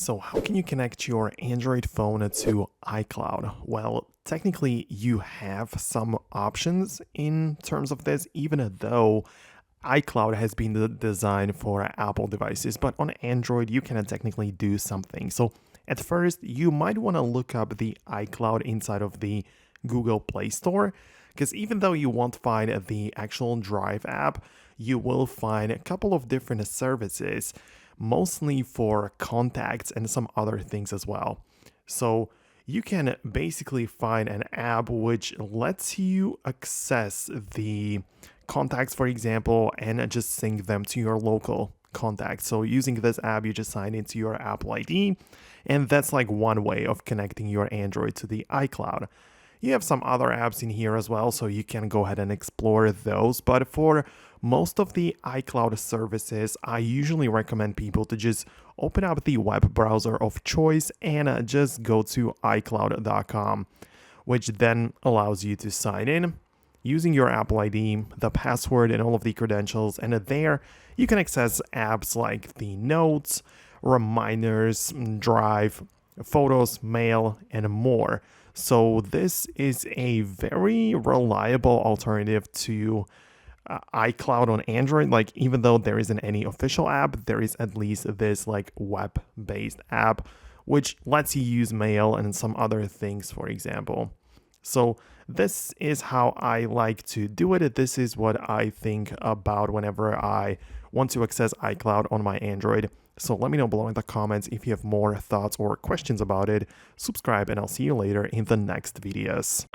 So how can you connect your Android phone to iCloud? Well, technically you have some options in terms of this, even though iCloud has been designed for Apple devices, but on Android you can technically do something. So at first you might want to look up the iCloud inside of the Google Play Store, because even though you won't find the actual Drive app, you will find a couple of different services, mostly for contacts and some other things as well. So you can basically find an app which lets you access the contacts, for example, and just sync them to your local contacts. So using this app, you just sign into your Apple ID, and that's like one way of connecting your Android to the iCloud. You have some other apps in here as well, so you can go ahead and explore those. But for most of the iCloud services, I usually recommend people to just open up the web browser of choice and just go to iCloud.com, which then allows you to sign in using your Apple ID, the password, and all of the credentials. And there you can access apps like the Notes, Reminders, Drive, Photos, Mail, and more. So this is a very reliable alternative to iCloud on Android. Like, even though there isn't any official app, there is at least this like web-based app which lets you use Mail and some other things, for example. So this is how I like to do it. This is what I think about whenever I want to access iCloud on my Android. So let me know below in the comments if you have more thoughts or questions about it. Subscribe, and I'll see you later in the next videos.